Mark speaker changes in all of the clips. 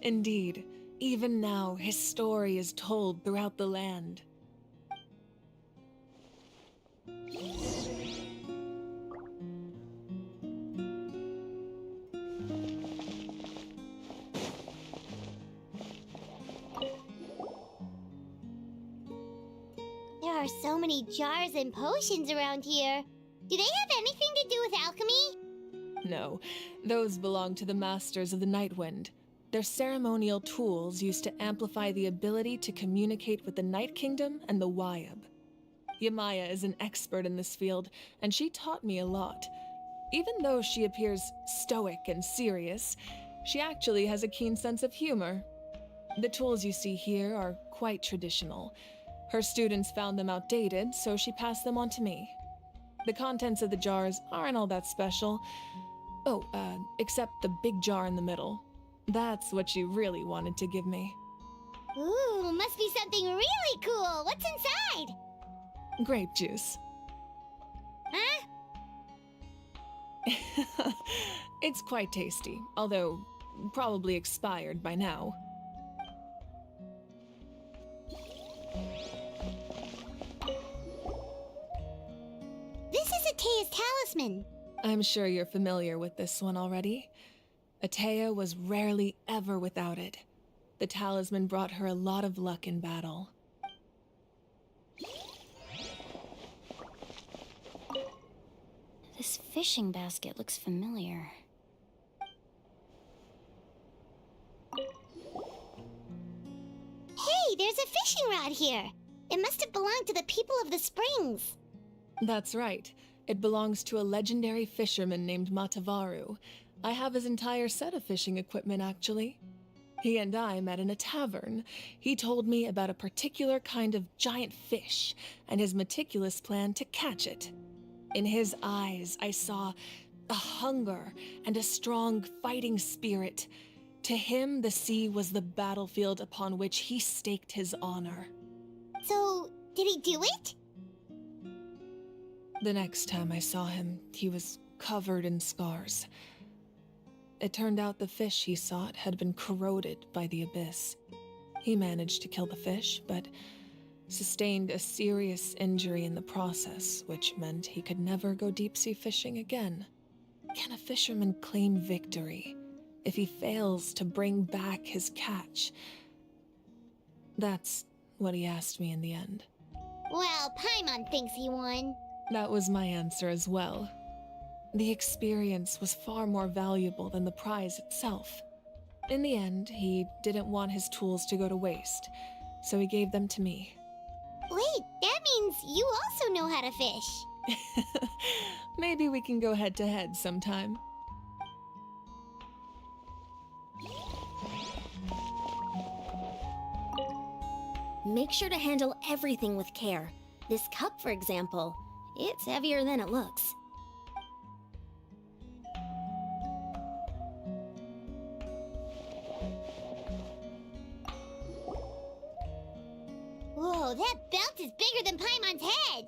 Speaker 1: Indeed, even now his story is told throughout the land.
Speaker 2: There are so many jars and potions around here. Do they have anything to do with alchemy?
Speaker 1: No, those belong to the Masters of the Nightwind. They're ceremonial tools used to amplify the ability to communicate with the Night Kingdom and the Wyab. Yamaya is an expert in this field, and she taught me a lot. Even though she appears stoic and serious, she actually has a keen sense of humor. The tools you see here are quite traditional. Her students found them outdated, so she passed them on to me. The contents of the jars aren't all that special. Oh, except the big jar in the middle. That's what she really wanted to give me.
Speaker 2: Ooh, must be something really cool. What's inside?
Speaker 1: Grape juice.
Speaker 2: Huh?
Speaker 1: It's quite tasty, although probably expired by now.
Speaker 2: This is Atea's talisman.
Speaker 1: I'm sure you're familiar with this one already. Atea was rarely ever without it. The talisman brought her a lot of luck in battle.
Speaker 3: This fishing basket looks familiar.
Speaker 2: Hey, there's a fishing rod here. It must have belonged to the people of the springs.
Speaker 1: That's right. It belongs to a legendary fisherman named Matavaru. I have his entire set of fishing equipment, actually. He and I met in a tavern. He told me about a particular kind of giant fish and his meticulous plan to catch it. In his eyes, I saw a hunger and a strong fighting spirit. To him, the sea was the battlefield upon which he staked his honor.
Speaker 2: So, did he do it?
Speaker 1: The next time I saw him, he was covered in scars. It turned out the fish he sought had been corroded by the abyss. He managed to kill the fish, but sustained a serious injury in the process, which meant he could never go deep-sea fishing again. Can a fisherman claim victory if he fails to bring back his catch? That's what he asked me in the end.
Speaker 2: Well, Paimon thinks he won.
Speaker 1: That was my answer as well. The experience was far more valuable than the prize itself. In the end, he didn't want his tools to go to waste, so he gave them to me.
Speaker 2: Wait, that means you also know how to fish.
Speaker 1: Maybe we can go head-to-head sometime.
Speaker 3: Make sure to handle everything with care. This cup, for example, it's heavier than it looks.
Speaker 2: Whoa, that belt is bigger than Paimon's head!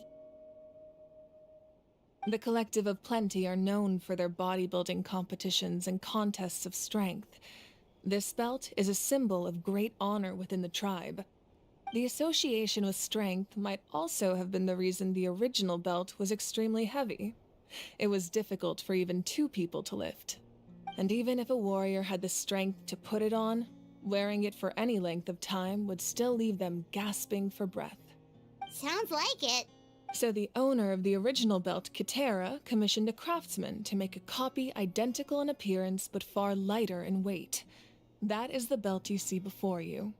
Speaker 1: The Collective of Plenty are known for their bodybuilding competitions and contests of strength. This belt is a symbol of great honor within the tribe. The association with strength might also have been the reason the original belt was extremely heavy. It was difficult for even two people to lift. And even if a warrior had the strength to put it on, wearing it for any length of time would still leave them gasping for breath.
Speaker 2: Sounds like it.
Speaker 1: So the owner of the original belt, Kitera, commissioned a craftsman to make a copy identical in appearance but far lighter in weight. That is the belt you see before you.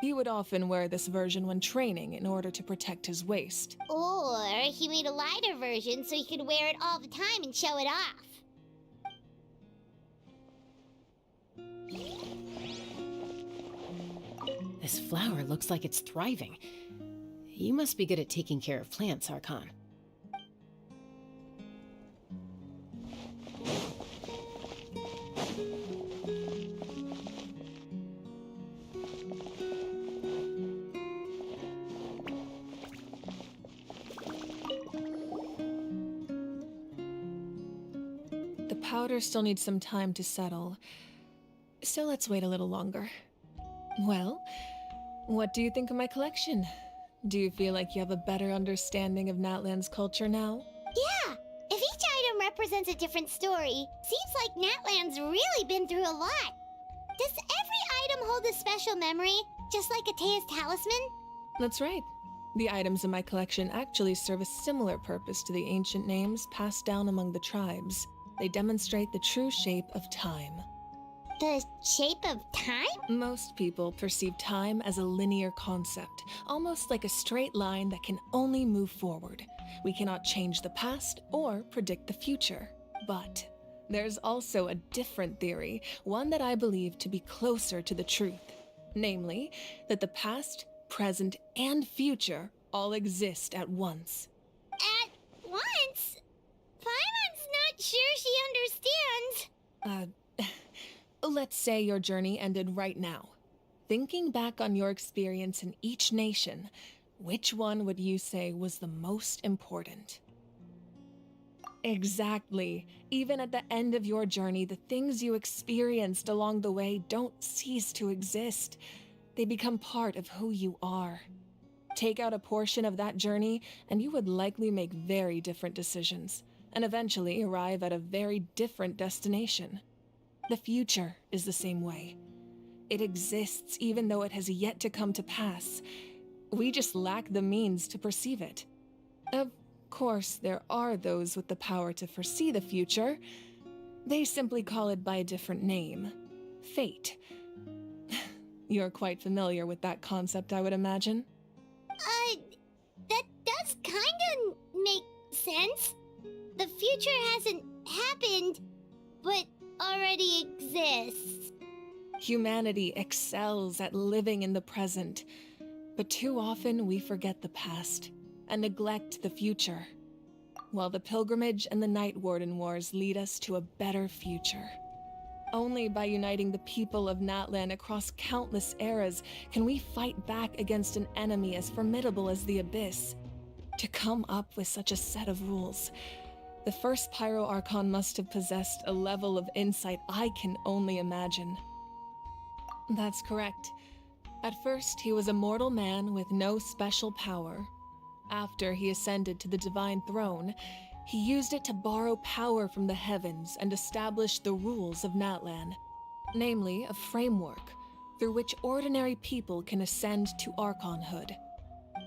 Speaker 1: He would often wear this version when training in order to protect his waist.
Speaker 2: Or he made a lighter version so he could wear it all the time and show it off.
Speaker 4: This flower looks like it's thriving. You must be good at taking care of plants, Archon.
Speaker 1: The powder still needs some time to settle. so let's wait a little longer. Well, what do you think of my collection? Do you feel like you have a better understanding of NATLAN's culture now?
Speaker 2: Yeah, if each item represents a different story, seems like NATLAN's really been through a lot. Does every item hold a special memory, just like Atea's talisman?
Speaker 1: That's right. The items in my collection actually serve a similar purpose to the ancient names passed down among the tribes. They demonstrate the true shape of time.
Speaker 2: The shape of time?
Speaker 1: Most people perceive time as a linear concept, almost like a straight line that can only move forward. We cannot change the past or predict the future. But there's also a different theory, one that I believe to be closer to the truth. Namely, that the past, present, and future all exist at once.
Speaker 2: At once? Paimon's not sure she understands.
Speaker 1: Let's say your journey ended right now. Thinking back on your experience in each nation, which one would you say was the most important? Exactly. Even at the end of your journey, the things you experienced along the way don't cease to exist. They become part of who you are. Take out a portion of that journey, and you would likely make very different decisions, and eventually arrive at a very different destination. The future is the same way. It exists even though it has yet to come to pass. We just lack the means to perceive it. Of course, there are those with the power to foresee the future. They simply call it by a different name. Fate. You're quite familiar with that concept, I would imagine.
Speaker 2: That does kinda make sense. The future hasn't happened, but already exists.
Speaker 1: Humanity excels at living in the present, but too often we forget the past and neglect the future, while the pilgrimage and the Night Warden Wars lead us to a better future. Only by uniting the people of NATLAN across countless eras can we fight back against an enemy as formidable as the Abyss. To come up with such a set of rules, the first Pyro Archon must have possessed a level of insight I can only imagine. That's correct. At first, he was a mortal man with no special power. After he ascended to the Divine Throne, he used it to borrow power from the heavens and establish the rules of NATLAN, namely a framework through which ordinary people can ascend to Archonhood.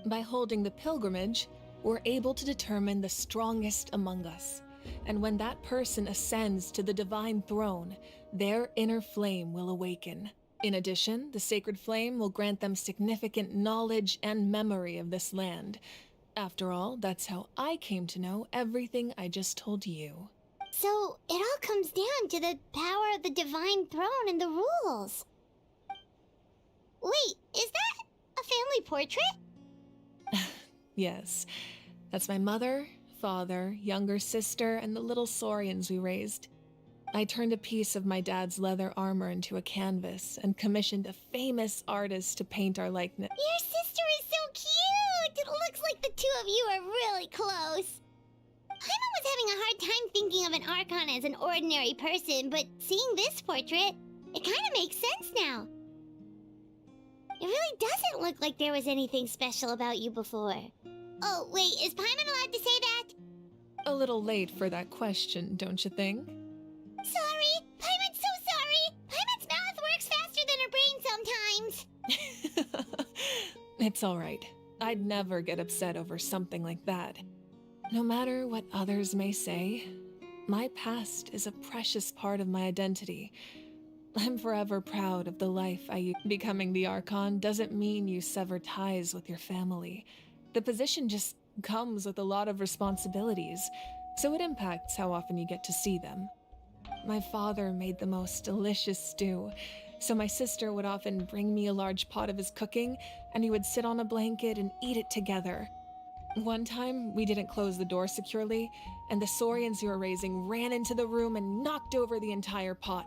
Speaker 1: By holding the pilgrimage, we're able to determine the strongest among us, and when that person ascends to the Divine Throne, their inner flame will awaken. In addition, the sacred flame will grant them significant knowledge and memory of this land. After all, that's how I came to know everything I just told you.
Speaker 2: So, it all comes down to the power of the Divine Throne and the rules. Wait, is that a family portrait?
Speaker 1: Yes, that's my mother, father, younger sister, and the little saurians we raised. I turned a piece of my dad's leather armor into a canvas and commissioned a famous artist to paint our likeness.
Speaker 2: Your sister is so cute! It looks like the two of you are really close. Paimon was having a hard time thinking of an Archon as an ordinary person, but seeing this portrait, it kind of makes sense now. It really doesn't look like there was anything special about you before. Oh, wait, is Paimon allowed to say that?
Speaker 1: A little late for that question, don't you think?
Speaker 2: Sorry! Paimon's so sorry! Paimon's mouth works faster than her brain sometimes!
Speaker 1: It's alright. I'd never get upset over something like that. No matter what others may say, my past is a precious part of my identity. I'm forever proud of the life I used. Becoming the Archon doesn't mean you sever ties with your family. The position just comes with a lot of responsibilities, so it impacts how often you get to see them. My father made the most delicious stew, so my sister would often bring me a large pot of his cooking, and we would sit on a blanket and eat it together. One time, we didn't close the door securely, and the saurians we were raising ran into the room and knocked over the entire pot.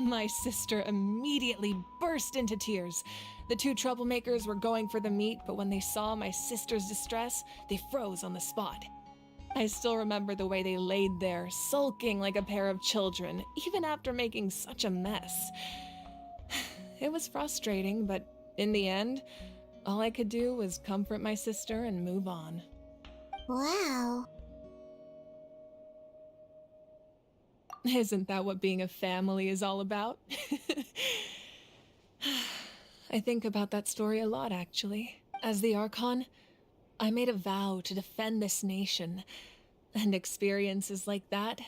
Speaker 1: My sister immediately burst into tears. The two troublemakers were going for the meat, but when they saw my sister's distress, they froze on the spot. I still remember the way they laid there, sulking like a pair of children, even after making such a mess. It was frustrating, but in the end, all I could do was comfort my sister and move on.
Speaker 2: Wow.
Speaker 1: Isn't that what being a family is all about? I think about that story a lot, actually. As the Archon, I made a vow to defend this nation, and experiences like that,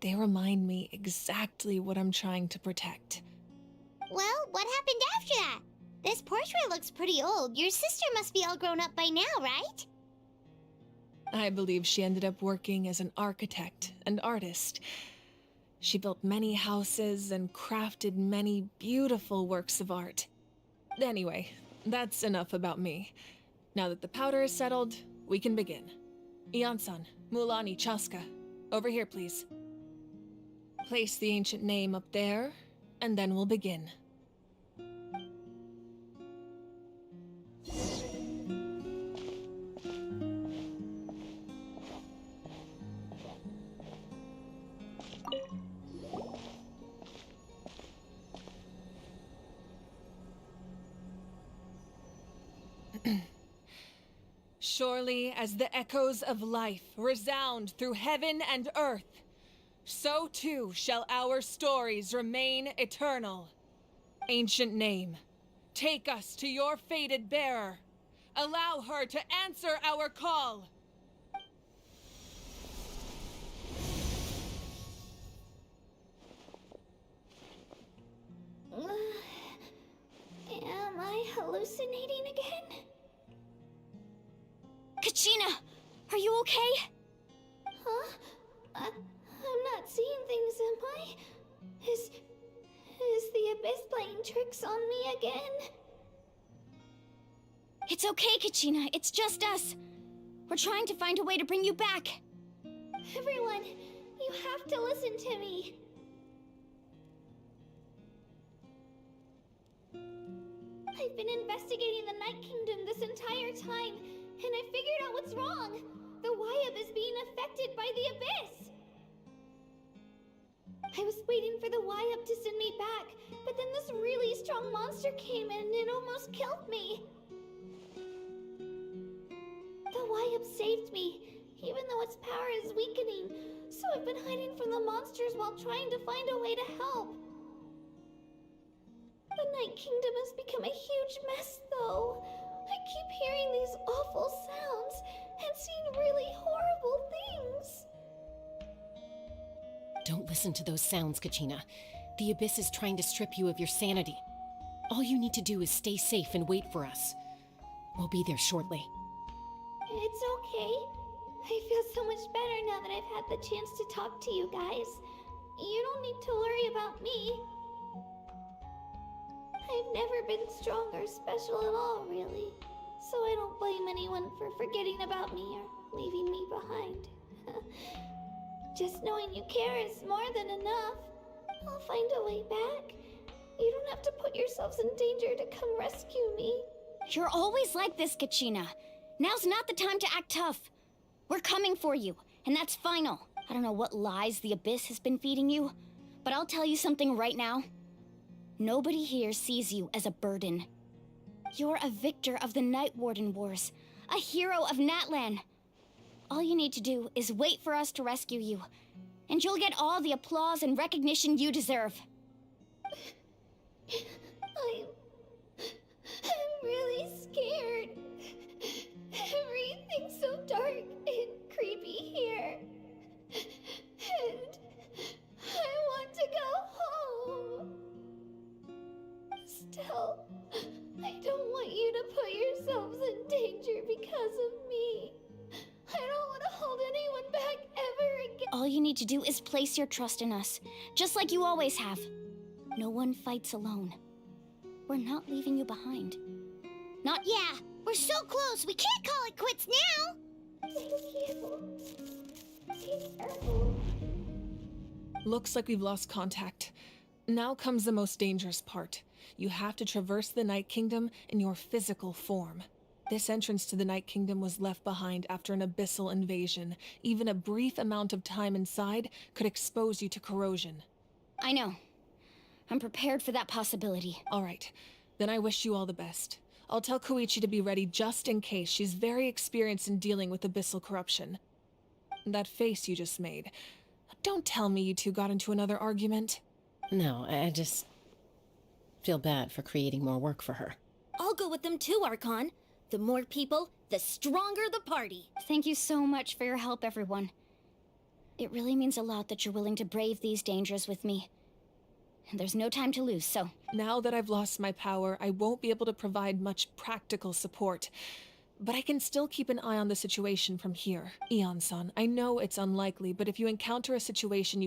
Speaker 1: they remind me exactly what I'm trying to protect.
Speaker 2: Well, what happened after that? This portrait looks pretty old. Your sister must be all grown up by now, right?
Speaker 1: I believe she ended up working as an architect and artist. She built many houses and crafted many beautiful works of art. Anyway, that's enough about me. Now that the powder is settled, we can begin. Ian-san, MUALANI, Chaska, over here, please. Place the ancient name up there, and then we'll begin. Surely as the echoes of life resound through heaven and earth, so too shall our stories remain eternal. Ancient name, take us to your fated bearer. Allow her to answer our call.
Speaker 2: Am I hallucinating again?
Speaker 3: Kachina, are you okay?
Speaker 2: Huh? I'm not seeing things, am I? Is the Abyss playing tricks on me again?
Speaker 3: It's okay, Kachina. It's just us. We're trying to find a way to bring you back.
Speaker 2: Everyone, you have to listen to me. I've been investigating the Night Kingdom this entire time, and I figured out what's wrong. The Wyab is being affected by the Abyss. I was waiting for the Wyab to send me back, but then this really strong monster came in and it almost killed me. The Wyab saved me, even though its power is weakening, so I've been hiding from the monsters while trying to find a way to help. The Night Kingdom has become a huge mess, though. I keep hearing these awful sounds and seeing really horrible things.
Speaker 4: Don't listen to those sounds, Kachina. The Abyss is trying to strip you of your sanity. All you need to do is stay safe and wait for us. We'll be there shortly.
Speaker 2: It's okay. I feel so much better now that I've had the chance to talk to you guys. You don't need to worry about me. I've never been strong or special at all, really. So I don't blame anyone for forgetting about me or leaving me behind. Just knowing you care is more than enough. I'll find a way back. You don't have to put yourselves in danger to come rescue me.
Speaker 3: You're always like this, Kachina. Now's not the time to act tough. We're coming for you, and that's final. I don't know what lies the Abyss has been feeding you, but I'll tell you something right now. Nobody here sees you as a burden. You're a victor of the Night Warden Wars, a hero of NATLAN. All you need to do is wait for us to rescue you, and you'll get all the applause and recognition you deserve.
Speaker 2: I'm really scared. Everything's so dark and creepy here. And I want to go home. Still, I don't want you to put yourselves in danger because of me. I don't want to hold anyone back ever again.
Speaker 3: All you need to do is place your trust in us, just like you always have. No one fights alone. We're not leaving you behind. Not yet.
Speaker 2: Yeah, we're so close. We can't call it quits now. Thank you. Take Earphone.
Speaker 1: Looks like we've lost contact. Now comes the most dangerous part. You have to traverse the Night Kingdom in your physical form. This entrance to the Night Kingdom was left behind after an abyssal invasion. Even a brief amount of time inside could expose you to corrosion.
Speaker 3: I know. I'm prepared for that possibility.
Speaker 1: All right, then I wish you all the best. I'll tell Koichi to be ready just in case. She's very experienced in dealing with abyssal corruption. That face you just made. Don't tell me you two got into another argument.
Speaker 4: No, I just feel bad for creating more work for her.
Speaker 5: I'll go with them too, Archon. The more people, the stronger the party.
Speaker 3: Thank you so much for your help, everyone. It really means a lot that you're willing to brave these dangers with me. And there's no time to lose, so...
Speaker 1: Now that I've lost my power, I won't be able to provide much practical support. But I can still keep an eye on the situation from here. Eon-san, I know it's unlikely, but if you encounter a situation you